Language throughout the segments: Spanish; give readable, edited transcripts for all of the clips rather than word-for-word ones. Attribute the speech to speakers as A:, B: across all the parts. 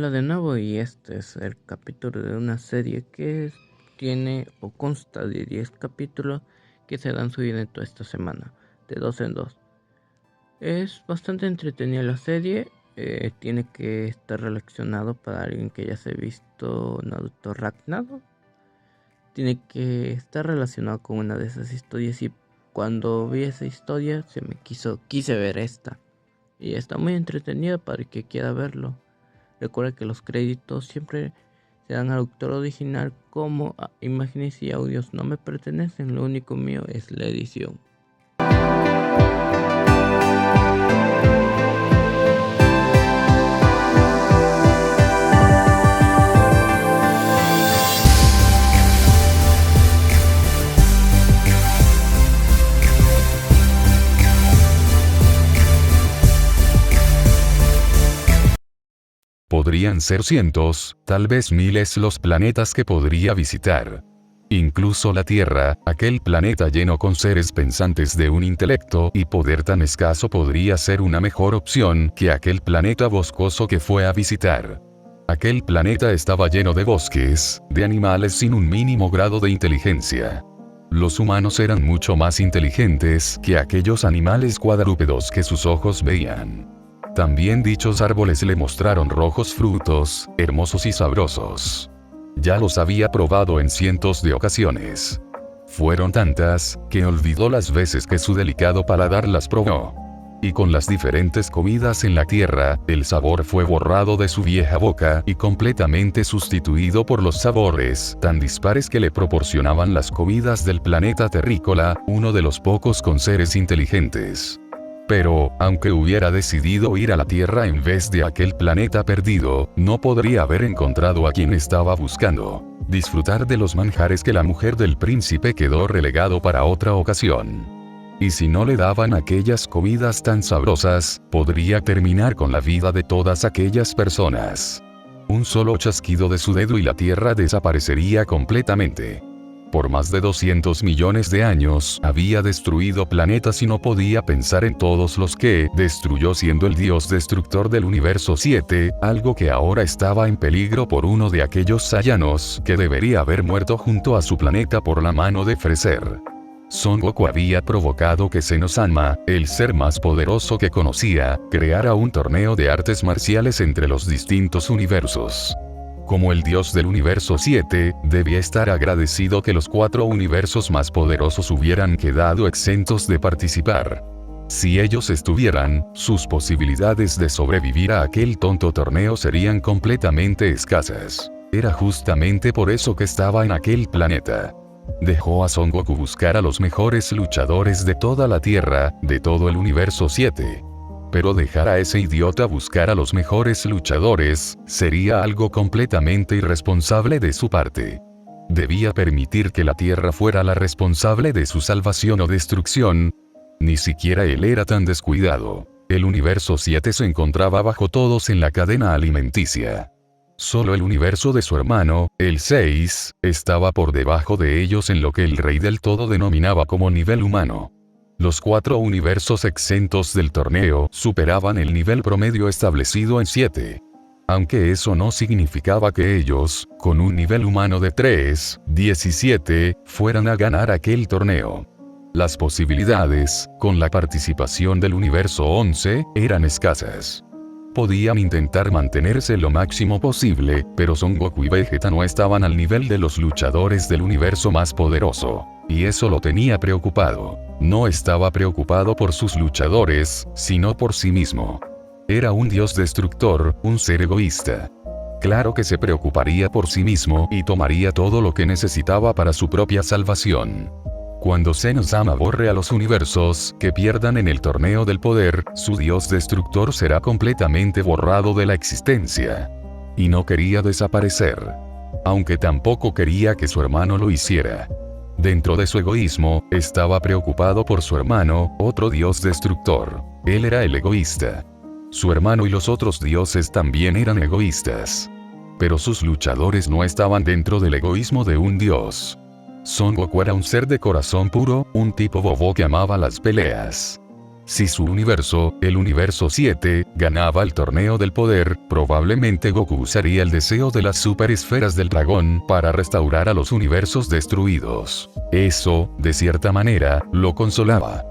A: Hola de nuevo y este es el capítulo de una serie que tiene o consta de 10 capítulos que serán subidos toda esta semana, de dos en dos. Es bastante entretenida la serie, tiene que estar relacionado para alguien que ya se ha visto Naruto Ragnarok. Tiene que estar relacionado con una de esas historias y cuando vi esa historia quise ver esta. Y está muy entretenida para el que quiera verlo. Recuerda que los créditos siempre se dan al autor original, como imágenes y audios no me pertenecen, lo único mío es la edición.
B: Podrían ser cientos, tal vez miles los planetas que podría visitar. Incluso la Tierra, aquel planeta lleno con seres pensantes de un intelecto y poder tan escaso podría ser una mejor opción que aquel planeta boscoso que fue a visitar. Aquel planeta estaba lleno de bosques, de animales sin un mínimo grado de inteligencia. Los humanos eran mucho más inteligentes que aquellos animales cuadrúpedos que sus ojos veían. También dichos árboles le mostraron rojos frutos, hermosos y sabrosos. Ya los había probado en cientos de ocasiones. Fueron tantas, que olvidó las veces que su delicado paladar las probó. Y con las diferentes comidas en la tierra, el sabor fue borrado de su vieja boca y completamente sustituido por los sabores tan dispares que le proporcionaban las comidas del planeta terrícola, uno de los pocos con seres inteligentes. Pero, aunque hubiera decidido ir a la Tierra en vez de aquel planeta perdido, no podría haber encontrado a quien estaba buscando. Disfrutar de los manjares que la mujer del príncipe quedó relegado para otra ocasión. Y si no le daban aquellas comidas tan sabrosas, podría terminar con la vida de todas aquellas personas. Un solo chasquido de su dedo y la Tierra desaparecería completamente. Por más de 200 millones de años había destruido planetas y no podía pensar en todos los que destruyó siendo el dios destructor del universo 7, algo que ahora estaba en peligro por uno de aquellos Saiyanos que debería haber muerto junto a su planeta por la mano de Freezer. Son Goku había provocado que Senno-sama, el ser más poderoso que conocía, creara un torneo de artes marciales entre los distintos universos. Como el dios del universo 7, debía estar agradecido que los 4 universos más poderosos hubieran quedado exentos de participar. Si ellos estuvieran, sus posibilidades de sobrevivir a aquel tonto torneo serían completamente escasas. Era justamente por eso que estaba en aquel planeta. Dejó a Son Goku buscar a los mejores luchadores de toda la Tierra, de todo el universo 7. Pero dejar a ese idiota buscar a los mejores luchadores, sería algo completamente irresponsable de su parte. Debía permitir que la Tierra fuera la responsable de su salvación o destrucción. Ni siquiera él era tan descuidado. El universo 7 se encontraba bajo todos en la cadena alimenticia. Solo el universo de su hermano, el 6, estaba por debajo de ellos en lo que el rey del todo denominaba como nivel humano. Los 4 universos exentos del torneo superaban el nivel promedio establecido en 7. Aunque eso no significaba que ellos, con un nivel humano de 3, 17, fueran a ganar aquel torneo. Las posibilidades, con la participación del universo 11, eran escasas. Podían intentar mantenerse lo máximo posible, pero Son Goku y Vegeta no estaban al nivel de los luchadores del universo más poderoso. Y eso lo tenía preocupado. No estaba preocupado por sus luchadores, sino por sí mismo. Era un dios destructor, un ser egoísta. Claro que se preocuparía por sí mismo y tomaría todo lo que necesitaba para su propia salvación. Cuando Senno-sama borre a los universos que pierdan en el torneo del poder, su dios destructor será completamente borrado de la existencia. Y no quería desaparecer. Aunque tampoco quería que su hermano lo hiciera. Dentro de su egoísmo, estaba preocupado por su hermano, otro dios destructor. Él era el egoísta. Su hermano y los otros dioses también eran egoístas. Pero sus luchadores no estaban dentro del egoísmo de un dios. Son Goku era un ser de corazón puro, un tipo bobo que amaba las peleas. Si su universo, el universo 7, ganaba el torneo del poder, probablemente Goku usaría el deseo de las superesferas del dragón para restaurar a los universos destruidos. Eso, de cierta manera, lo consolaba.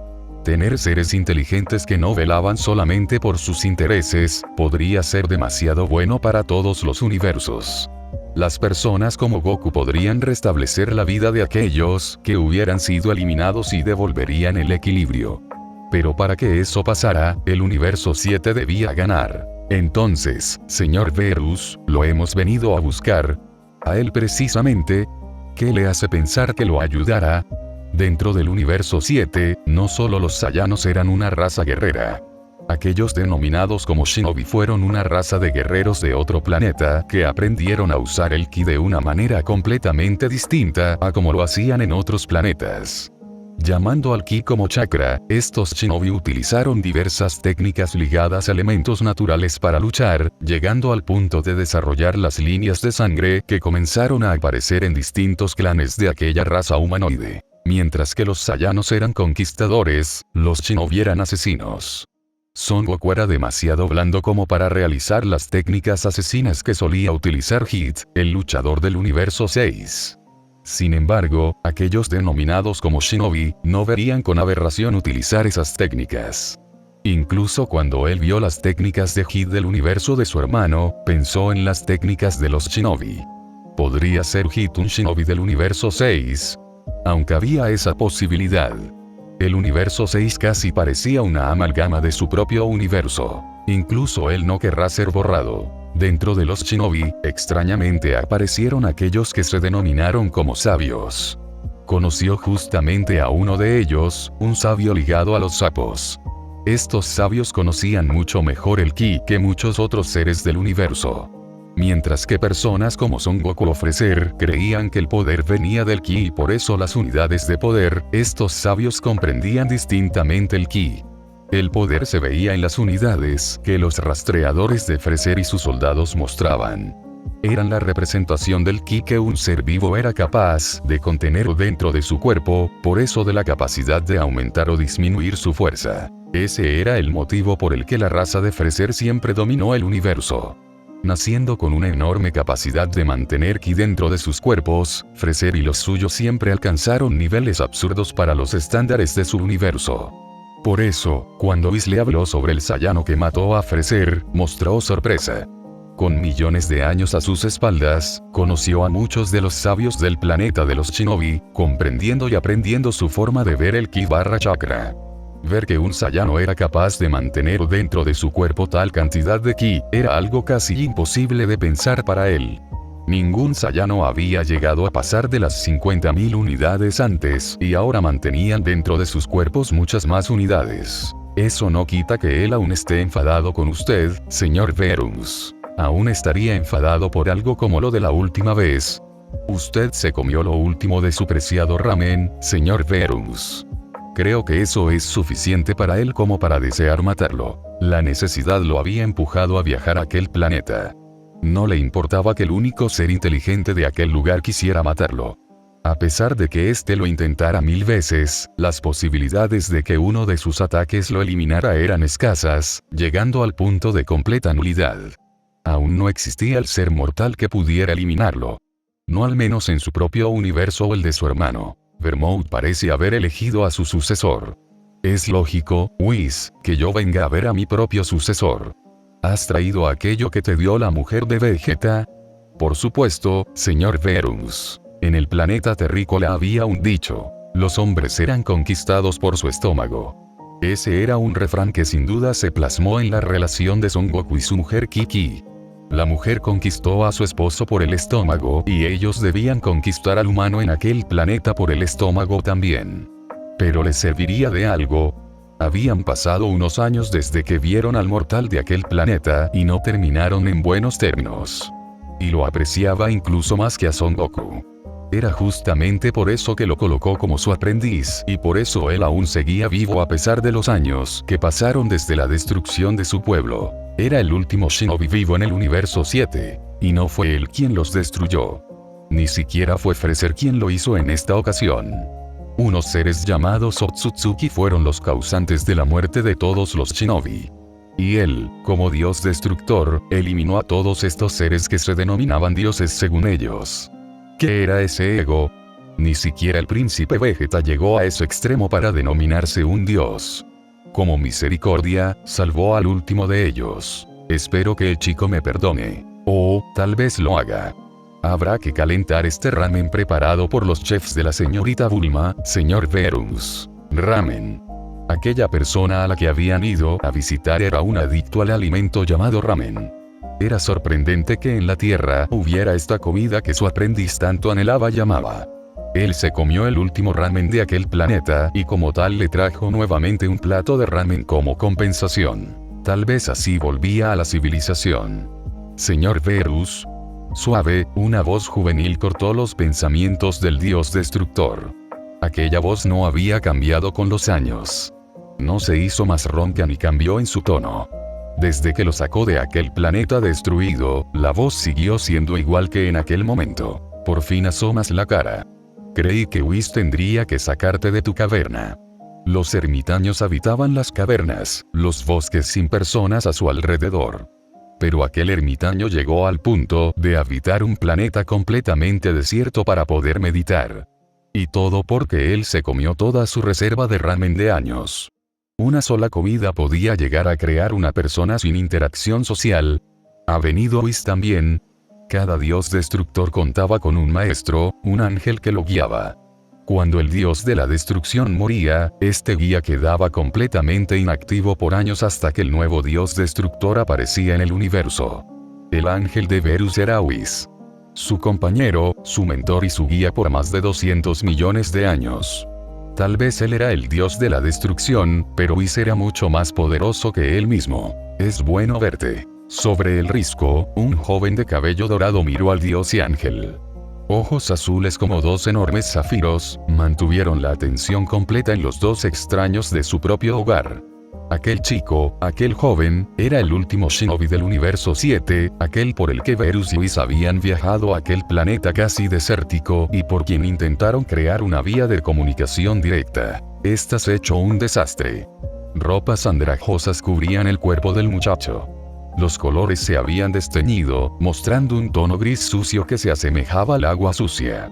B: Tener seres inteligentes que no velaban solamente por sus intereses, podría ser demasiado bueno para todos los universos. Las personas como Goku podrían restablecer la vida de aquellos que hubieran sido eliminados y devolverían el equilibrio. Pero para que eso pasara, el universo 7 debía ganar. Entonces, señor Verus, lo hemos venido a buscar. A él precisamente. ¿Qué le hace pensar que lo ayudará? Dentro del universo 7, no solo los Saiyanos eran una raza guerrera. Aquellos denominados como Shinobi fueron una raza de guerreros de otro planeta que aprendieron a usar el ki de una manera completamente distinta a como lo hacían en otros planetas. Llamando al ki como chakra, estos Shinobi utilizaron diversas técnicas ligadas a elementos naturales para luchar, llegando al punto de desarrollar las líneas de sangre que comenzaron a aparecer en distintos clanes de aquella raza humanoide. Mientras que los Saiyanos eran conquistadores, los Shinobi eran asesinos. Son Goku era demasiado blando como para realizar las técnicas asesinas que solía utilizar Hit, el luchador del universo 6. Sin embargo, aquellos denominados como Shinobi, no verían con aberración utilizar esas técnicas. Incluso cuando él vio las técnicas de Hit del universo de su hermano, pensó en las técnicas de los Shinobi. ¿Podría ser Hit un Shinobi del universo 6? Aunque había esa posibilidad. El universo 6 casi parecía una amalgama de su propio universo. Incluso él no querrá ser borrado. Dentro de los Shinobi, extrañamente aparecieron aquellos que se denominaron como sabios. Conoció justamente a uno de ellos, un sabio ligado a los sapos. Estos sabios conocían mucho mejor el ki que muchos otros seres del universo. Mientras que personas como Son Goku ofrecer creían que el poder venía del ki y por eso las unidades de poder, estos sabios comprendían distintamente el ki. El poder se veía en las unidades que los rastreadores de Freser y sus soldados mostraban. Eran la representación del ki que un ser vivo era capaz de contener dentro de su cuerpo, por eso de la capacidad de aumentar o disminuir su fuerza. Ese era el motivo por el que la raza de Freser siempre dominó el universo. Naciendo con una enorme capacidad de mantener ki dentro de sus cuerpos, Freser y los suyos siempre alcanzaron niveles absurdos para los estándares de su universo. Por eso, cuando Whis le habló sobre el Saiyano que mató a Freser, mostró sorpresa. Con millones de años a sus espaldas, conoció a muchos de los sabios del planeta de los Shinobi, comprendiendo y aprendiendo su forma de ver el ki/chakra. Ver que un Saiyano era capaz de mantener dentro de su cuerpo tal cantidad de ki, era algo casi imposible de pensar para él. Ningún Saiyano había llegado a pasar de las 50.000 unidades antes, y ahora mantenían dentro de sus cuerpos muchas más unidades. Eso no quita que él aún esté enfadado con usted, señor Verus. Aún estaría enfadado por algo como lo de la última vez. Usted se comió lo último de su preciado ramen, señor Verus. Creo que eso es suficiente para él como para desear matarlo. La necesidad lo había empujado a viajar a aquel planeta. No le importaba que el único ser inteligente de aquel lugar quisiera matarlo. A pesar de que éste lo intentara 1000 veces, las posibilidades de que uno de sus ataques lo eliminara eran escasas, llegando al punto de completa nulidad. Aún no existía el ser mortal que pudiera eliminarlo. No al menos en su propio universo o el de su hermano. Vermouth parece haber elegido a su sucesor. Es lógico, Whis, que yo venga a ver a mi propio sucesor. ¿Has traído aquello que te dio la mujer de Vegeta? Por supuesto, señor Verus. En el planeta terrícola había un dicho. Los hombres eran conquistados por su estómago. Ese era un refrán que sin duda se plasmó en la relación de Son Goku y su mujer Kiki. La mujer conquistó a su esposo por el estómago y ellos debían conquistar al humano en aquel planeta por el estómago también. Pero les serviría de algo. Habían pasado unos años desde que vieron al mortal de aquel planeta y no terminaron en buenos términos. Y lo apreciaba incluso más que a Son Goku. Era justamente por eso que lo colocó como su aprendiz y por eso él aún seguía vivo a pesar de los años que pasaron desde la destrucción de su pueblo. Era el último Shinobi vivo en el universo 7, y no fue él quien los destruyó. Ni siquiera fue Freser quien lo hizo en esta ocasión. Unos seres llamados Otsutsuki fueron los causantes de la muerte de todos los shinobi. Y él, como dios destructor, eliminó a todos estos seres que se denominaban dioses según ellos. ¿Qué era ese ego? Ni siquiera el príncipe Vegeta llegó a ese extremo para denominarse un dios. Como misericordia, salvó al último de ellos. Espero que el chico me perdone. O, tal vez lo haga. Habrá que calentar este ramen preparado por los chefs de la señorita Bulma, señor Verus. Ramen. Aquella persona a la que habían ido a visitar era un adicto al alimento llamado ramen. Era sorprendente que en la Tierra hubiera esta comida que su aprendiz tanto anhelaba y amaba. Él se comió el último ramen de aquel planeta y como tal le trajo nuevamente un plato de ramen como compensación. Tal vez así volvía a la civilización. Señor Verus. Suave, una voz juvenil cortó los pensamientos del dios destructor. Aquella voz no había cambiado con los años. No se hizo más ronca ni cambió en su tono. Desde que lo sacó de aquel planeta destruido, la voz siguió siendo igual que en aquel momento. Por fin asomas la cara. Creí que Whis tendría que sacarte de tu caverna. Los ermitaños habitaban las cavernas, los bosques sin personas a su alrededor. Pero aquel ermitaño llegó al punto de habitar un planeta completamente desierto para poder meditar. Y todo porque él se comió toda su reserva de ramen de años. Una sola comida podía llegar a crear una persona sin interacción social. ¿Ha venido Whis también? Cada dios destructor contaba con un maestro, un ángel que lo guiaba. Cuando el dios de la destrucción moría, este guía quedaba completamente inactivo por años hasta que el nuevo dios destructor aparecía en el universo. El ángel de Verus era Whis. Su compañero, su mentor y su guía por más de 200 millones de años. Tal vez él era el dios de la destrucción, pero Whis era mucho más poderoso que él mismo. Es bueno verte. Sobre el risco, un joven de cabello dorado miró al dios y ángel. Ojos azules como dos enormes zafiros, mantuvieron la atención completa en los dos extraños de su propio hogar. Aquel chico, aquel joven, era el último shinobi del universo 7, aquel por el que Verus y Whis habían viajado a aquel planeta casi desértico y por quien intentaron crear una vía de comunicación directa. Estás hecho un desastre. Ropas andrajosas cubrían el cuerpo del muchacho. Los colores se habían desteñido, mostrando un tono gris sucio que se asemejaba al agua sucia.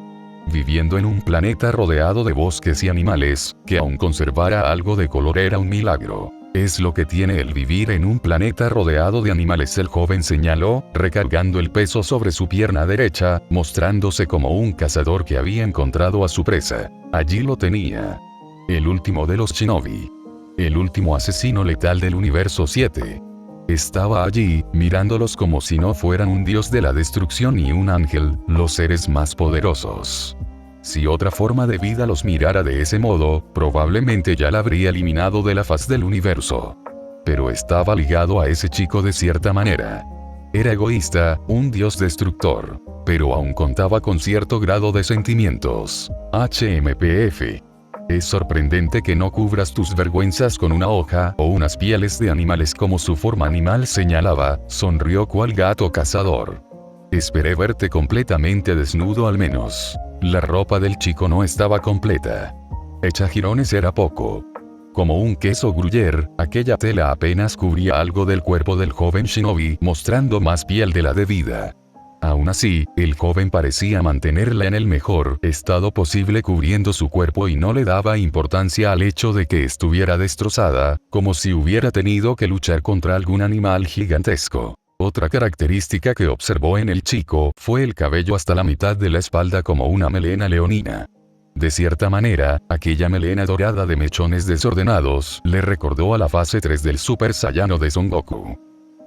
B: Viviendo en un planeta rodeado de bosques y animales, que aún conservara algo de color era un milagro. Es lo que tiene el vivir en un planeta rodeado de animales, el joven señaló, recargando el peso sobre su pierna derecha, mostrándose como un cazador que había encontrado a su presa. Allí lo tenía. El último de los shinobi. El último asesino letal del universo 7. Estaba allí, mirándolos como si no fueran un dios de la destrucción ni un ángel, los seres más poderosos. Si otra forma de vida los mirara de ese modo, probablemente ya la habría eliminado de la faz del universo. Pero estaba ligado a ese chico de cierta manera. Era egoísta, un dios destructor, pero aún contaba con cierto grado de sentimientos. HMPF. Es sorprendente que no cubras tus vergüenzas con una hoja o unas pieles de animales como su forma animal señalaba, sonrió cual gato cazador. Esperé verte completamente desnudo al menos. La ropa del chico no estaba completa. Hecha jirones era poco. Como un queso gruyere, aquella tela apenas cubría algo del cuerpo del joven shinobi, mostrando más piel de la debida. Aún así, el joven parecía mantenerla en el mejor estado posible cubriendo su cuerpo y no le daba importancia al hecho de que estuviera destrozada, como si hubiera tenido que luchar contra algún animal gigantesco. Otra característica que observó en el chico fue el cabello hasta la mitad de la espalda como una melena leonina. De cierta manera, aquella melena dorada de mechones desordenados le recordó a la fase 3 del Super Saiyano de Son Goku.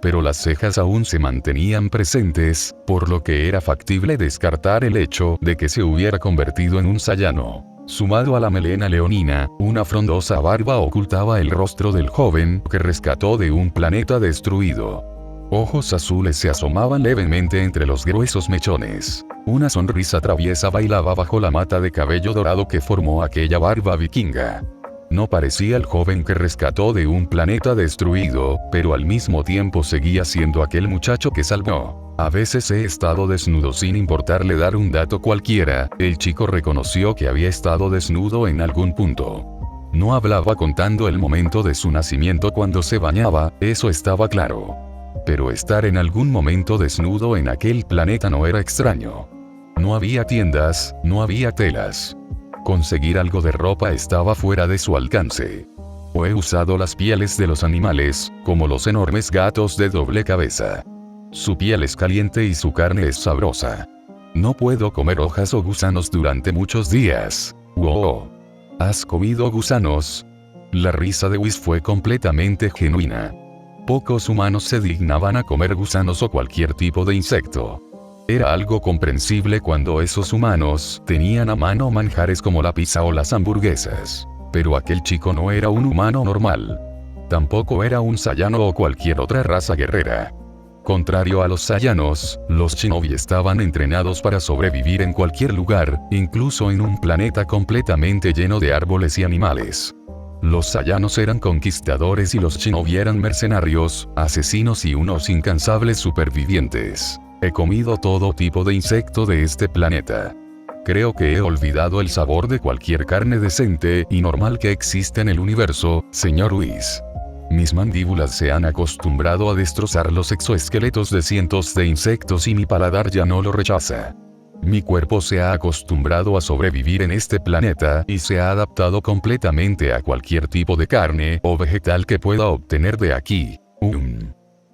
B: Pero las cejas aún se mantenían presentes, por lo que era factible descartar el hecho de que se hubiera convertido en un Saiyano. Sumado a la melena leonina, una frondosa barba ocultaba el rostro del joven que rescató de un planeta destruido. Ojos azules se asomaban levemente entre los gruesos mechones. Una sonrisa traviesa bailaba bajo la mata de cabello dorado que formó aquella barba vikinga. No parecía el joven que rescató de un planeta destruido, pero al mismo tiempo seguía siendo aquel muchacho que salvó. A veces he estado desnudo sin importarle dar un dato cualquiera. El chico reconoció que había estado desnudo en algún punto. No hablaba contando el momento de su nacimiento cuando se bañaba, eso estaba claro. Pero estar en algún momento desnudo en aquel planeta no era extraño. No había tiendas, no había telas. Conseguir algo de ropa estaba fuera de su alcance. O he usado las pieles de los animales, como los enormes gatos de doble cabeza. Su piel es caliente y su carne es sabrosa. No puedo comer hojas o gusanos durante muchos días. ¡Wow! ¿Has comido gusanos? La risa de Whis fue completamente genuina. Pocos humanos se dignaban a comer gusanos o cualquier tipo de insecto. Era algo comprensible cuando esos humanos tenían a mano manjares como la pizza o las hamburguesas. Pero aquel chico no era un humano normal. Tampoco era un Saiyano o cualquier otra raza guerrera. Contrario a los Saiyanos, los Shinobi estaban entrenados para sobrevivir en cualquier lugar, incluso en un planeta completamente lleno de árboles y animales. Los Saiyanos eran conquistadores y los Shinobi eran mercenarios, asesinos y unos incansables supervivientes. He comido todo tipo de insecto de este planeta. Creo que he olvidado el sabor de cualquier carne decente y normal que existe en el universo, señor Whis. Mis mandíbulas se han acostumbrado a destrozar los exoesqueletos de cientos de insectos y mi paladar ya no lo rechaza. Mi cuerpo se ha acostumbrado a sobrevivir en este planeta y se ha adaptado completamente a cualquier tipo de carne o vegetal que pueda obtener de aquí.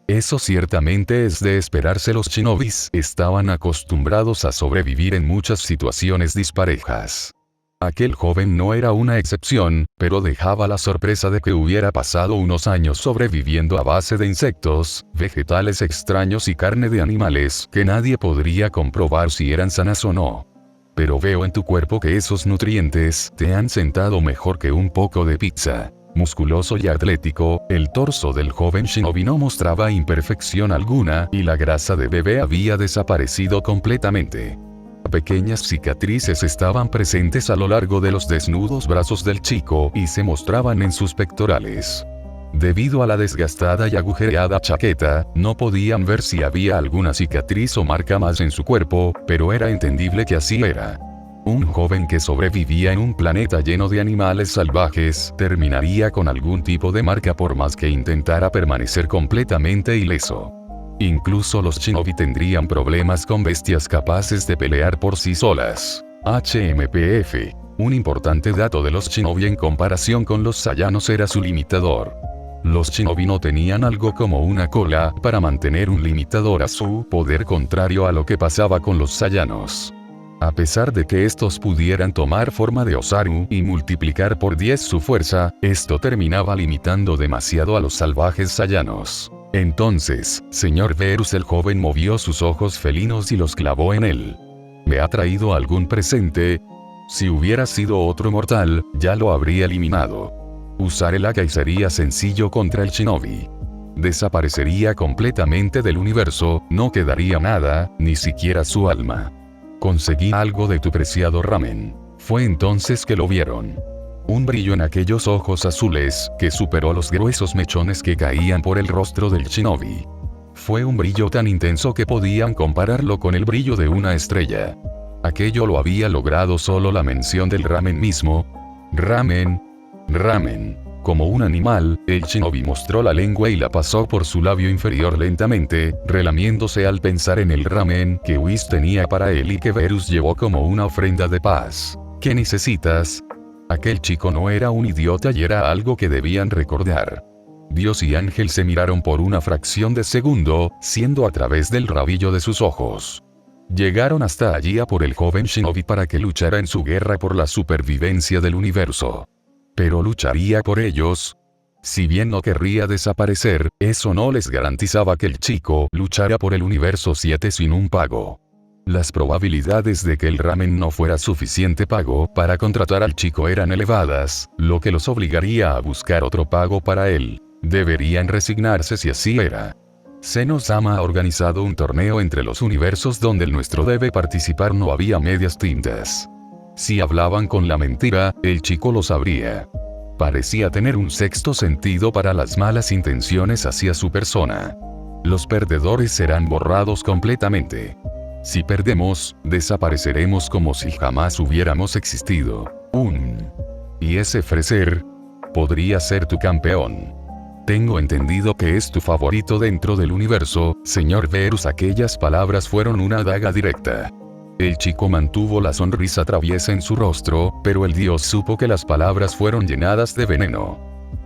B: Eso ciertamente es de esperarse. Los shinobis estaban acostumbrados a sobrevivir en muchas situaciones disparejas. Aquel joven no era una excepción, pero dejaba la sorpresa de que hubiera pasado unos años sobreviviendo a base de insectos, vegetales extraños y carne de animales que nadie podría comprobar si eran sanas o no. Pero veo en tu cuerpo que esos nutrientes te han sentado mejor que un poco de pizza. Musculoso y atlético, el torso del joven shinobi no mostraba imperfección alguna y la grasa de bebé había desaparecido completamente. Pequeñas cicatrices estaban presentes a lo largo de los desnudos brazos del chico y se mostraban en sus pectorales. Debido a la desgastada y agujereada chaqueta, no podían ver si había alguna cicatriz o marca más en su cuerpo, pero era entendible que así era. Un joven que sobrevivía en un planeta lleno de animales salvajes, terminaría con algún tipo de marca por más que intentara permanecer completamente ileso. Incluso los shinobi tendrían problemas con bestias capaces de pelear por sí solas. HMPF. Un importante dato de los shinobi en comparación con los saiyanos era su limitador. Los shinobi no tenían algo como una cola para mantener un limitador a su poder, contrario a lo que pasaba con los saiyanos. A pesar de que estos pudieran tomar forma de Osaru y multiplicar por 10 su fuerza, esto terminaba limitando demasiado a los salvajes saiyanos. Entonces, señor Verus, el joven movió sus ojos felinos y los clavó en él. ¿Me ha traído algún presente? Si hubiera sido otro mortal, ya lo habría eliminado. Usar el Akai sería sencillo contra el shinobi. Desaparecería completamente del universo, no quedaría nada, ni siquiera su alma. Conseguí algo de tu preciado ramen. Fue entonces que lo vieron. Un brillo en aquellos ojos azules, que superó los gruesos mechones que caían por el rostro del shinobi. Fue un brillo tan intenso que podían compararlo con el brillo de una estrella. Aquello lo había logrado solo la mención del ramen mismo. Ramen. Ramen. Como un animal, el shinobi mostró la lengua y la pasó por su labio inferior lentamente, relamiéndose al pensar en el ramen que Whis tenía para él y que Verus llevó como una ofrenda de paz. ¿Qué necesitas? Aquel chico no era un idiota y era algo que debían recordar. Dios y ángel se miraron por una fracción de segundo, siendo a través del rabillo de sus ojos. Llegaron hasta allí a por el joven shinobi para que luchara en su guerra por la supervivencia del universo. Pero lucharía por ellos. Si bien no querría desaparecer, eso no les garantizaba que el chico luchara por el universo 7 sin un pago. Las probabilidades de que el ramen no fuera suficiente pago para contratar al chico eran elevadas, lo que los obligaría a buscar otro pago para él. Deberían resignarse si así era. Seno-sama ha organizado un torneo entre los universos donde el nuestro debe participar. No había medias tintas. Si hablaban con la mentira, el chico lo sabría. Parecía tener un sexto sentido para las malas intenciones hacia su persona. Los perdedores serán borrados completamente. Si perdemos, desapareceremos como si jamás hubiéramos existido. Y ese Freser podría ser tu campeón. Tengo entendido que es tu favorito dentro del universo, señor Verus. Aquellas palabras fueron una daga directa. El chico mantuvo la sonrisa traviesa en su rostro, pero el dios supo que las palabras fueron llenadas de veneno.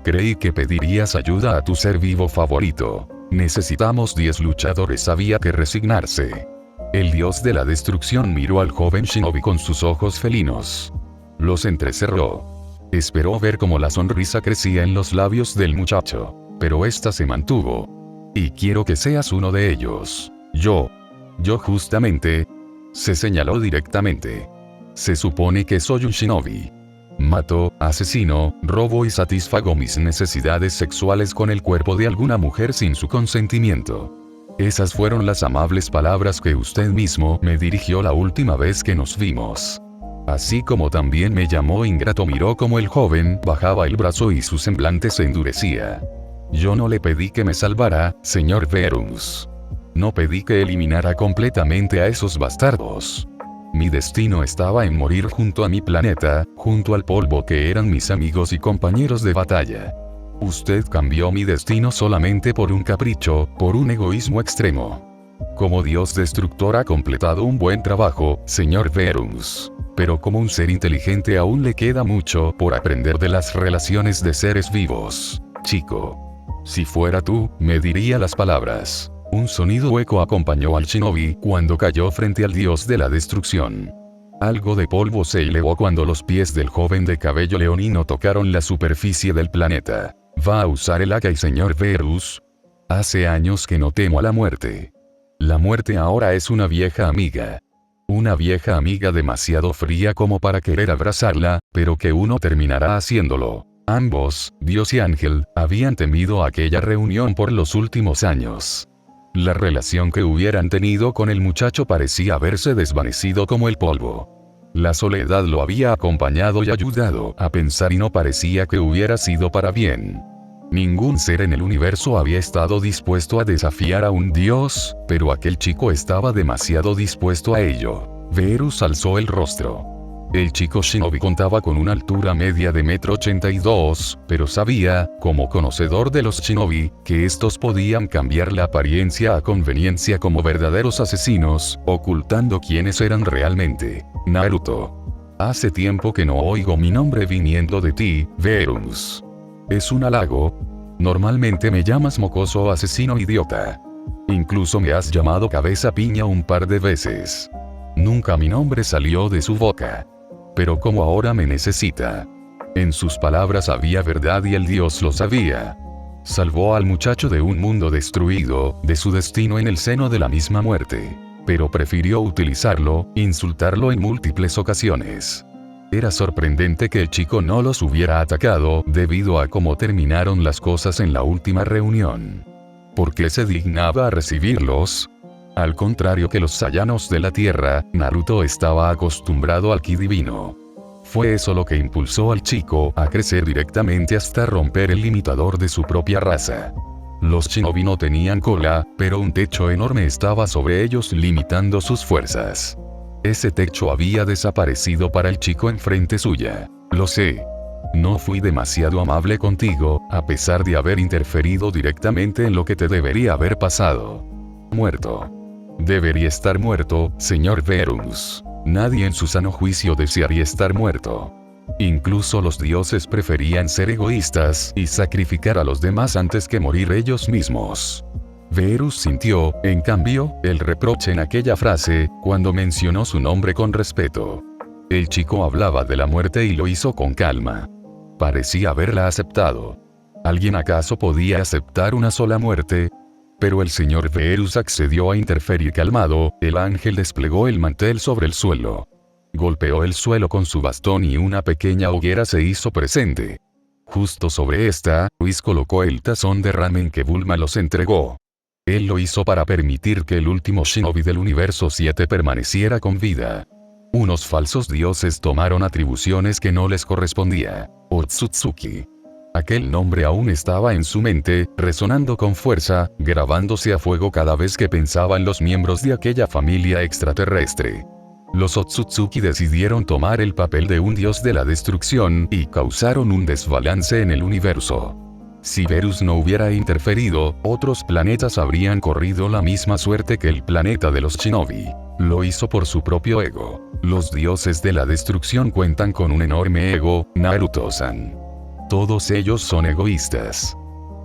B: Creí que pedirías ayuda a tu ser vivo favorito. Necesitamos 10 luchadores. Había que resignarse. El dios de la destrucción miró al joven shinobi con sus ojos felinos. Los entrecerró. Esperó ver cómo la sonrisa crecía en los labios del muchacho, pero esta se mantuvo. Y quiero que seas uno de ellos. Yo justamente. Se señaló directamente. Se supone que soy un shinobi. Mato, asesino, robo y satisfago mis necesidades sexuales con el cuerpo de alguna mujer sin su consentimiento. Esas fueron las amables palabras que usted mismo me dirigió la última vez que nos vimos. Así como también me llamó ingrato. Miró como el joven bajaba el brazo y su semblante se endurecía. Yo no le pedí que me salvara, señor Verus. No pedí que eliminara completamente a esos bastardos. Mi destino estaba en morir junto a mi planeta, junto al polvo que eran mis amigos y compañeros de batalla. Usted cambió mi destino solamente por un capricho, por un egoísmo extremo. Como dios destructor ha completado un buen trabajo, señor Verus. Pero como un ser inteligente aún le queda mucho por aprender de las relaciones de seres vivos. Chico. Si fuera tú, me diría las palabras. Un sonido hueco acompañó al shinobi cuando cayó frente al dios de la destrucción. Algo de polvo se elevó cuando los pies del joven de cabello leonino tocaron la superficie del planeta. ¿Va a usar el Akai, señor Verus? Hace años que no temo a la muerte. La muerte ahora es una vieja amiga. Una vieja amiga demasiado fría como para querer abrazarla, pero que uno terminará haciéndolo. Ambos, dios y ángel, habían temido aquella reunión por los últimos años. La relación que hubieran tenido con el muchacho parecía haberse desvanecido como el polvo. La soledad lo había acompañado y ayudado a pensar y no parecía que hubiera sido para bien. Ningún ser en el universo había estado dispuesto a desafiar a un dios, pero aquel chico estaba demasiado dispuesto a ello. Verus alzó el rostro. El chico shinobi contaba con una altura media de 1,82 m, pero sabía, como conocedor de los shinobi, que estos podían cambiar la apariencia a conveniencia como verdaderos asesinos, ocultando quiénes eran realmente. Naruto. Hace tiempo que no oigo mi nombre viniendo de ti, Verus. Es un halago. Normalmente me llamas mocoso o asesino idiota. Incluso me has llamado cabeza piña un par de veces. Nunca mi nombre salió de su boca. Pero como ahora me necesita. En sus palabras había verdad y el dios lo sabía. Salvó al muchacho de un mundo destruido, de su destino en el seno de la misma muerte. Pero prefirió utilizarlo, insultarlo en múltiples ocasiones. Era sorprendente que el chico no los hubiera atacado, debido a cómo terminaron las cosas en la última reunión. ¿Por qué se dignaba a recibirlos? Al contrario que los Saiyanos de la Tierra, Naruto estaba acostumbrado al ki divino. Fue eso lo que impulsó al chico a crecer directamente hasta romper el limitador de su propia raza. Los shinobi no tenían cola, pero un techo enorme estaba sobre ellos limitando sus fuerzas. Ese techo había desaparecido para el chico enfrente suya. Lo sé. No fui demasiado amable contigo, a pesar de haber interferido directamente en lo que te debería haber pasado. Muerto. Debería estar muerto, señor Verus. Nadie en su sano juicio desearía estar muerto. Incluso los dioses preferían ser egoístas y sacrificar a los demás antes que morir ellos mismos. Verus sintió, en cambio, el reproche en aquella frase, cuando mencionó su nombre con respeto. El chico hablaba de la muerte y lo hizo con calma. Parecía haberla aceptado. ¿Alguien acaso podía aceptar una sola muerte? Pero el señor Verus accedió a interferir calmado. El ángel desplegó el mantel sobre el suelo. Golpeó el suelo con su bastón y una pequeña hoguera se hizo presente. Justo sobre esta, Whis colocó el tazón de ramen que Bulma los entregó. Él lo hizo para permitir que el último shinobi del universo 7 permaneciera con vida. Unos falsos dioses tomaron atribuciones que no les correspondía. Otsutsuki. Aquel nombre aún estaba en su mente, resonando con fuerza, grabándose a fuego cada vez que pensaba en los miembros de aquella familia extraterrestre. Los Otsutsuki decidieron tomar el papel de un dios de la destrucción y causaron un desbalance en el universo. Si Verus no hubiera interferido, otros planetas habrían corrido la misma suerte que el planeta de los Shinobi. Lo hizo por su propio ego. Los dioses de la destrucción cuentan con un enorme ego, Naruto-san. Todos ellos son egoístas.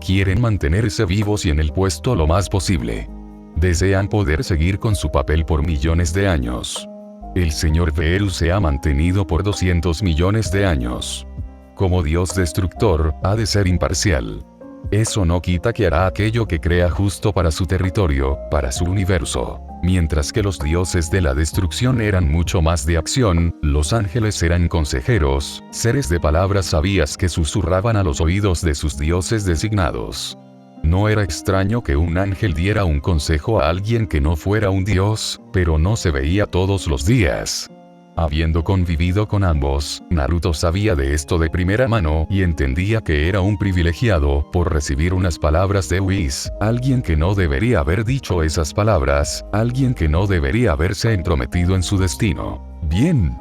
B: Quieren mantenerse vivos y en el puesto lo más posible. Desean poder seguir con su papel por millones de años. El señor Verus se ha mantenido por 200 millones de años. Como dios destructor, ha de ser imparcial. Eso no quita que hará aquello que crea justo para su territorio, para su universo. Mientras que los dioses de la destrucción eran mucho más de acción, los ángeles eran consejeros, seres de palabras sabias que susurraban a los oídos de sus dioses designados. No era extraño que un ángel diera un consejo a alguien que no fuera un dios, pero no se veía todos los días. Habiendo convivido con ambos, Naruto sabía de esto de primera mano y entendía que era un privilegiado por recibir unas palabras de Whis, alguien que no debería haber dicho esas palabras, alguien que no debería haberse entrometido en su destino. Bien.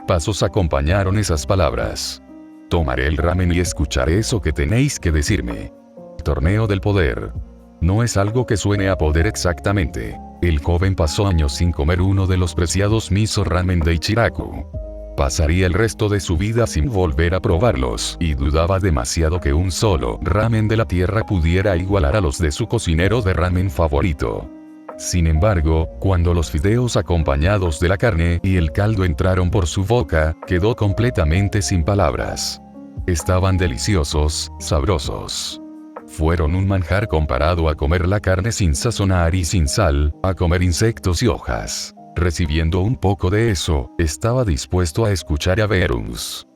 B: Pasos acompañaron esas palabras. Tomaré el ramen y escucharé eso que tenéis que decirme. Torneo del poder. No es algo que suene a poder exactamente. El joven pasó años sin comer uno de los preciados miso ramen de Ichiraku. Pasaría el resto de su vida sin volver a probarlos, y dudaba demasiado que un solo ramen de la tierra pudiera igualar a los de su cocinero de ramen favorito. Sin embargo, cuando los fideos acompañados de la carne y el caldo entraron por su boca, quedó completamente sin palabras. Estaban deliciosos, sabrosos. Fueron un manjar comparado a comer la carne sin sazonar y sin sal, a comer insectos y hojas. Recibiendo un poco de eso, estaba dispuesto a escuchar a Verus.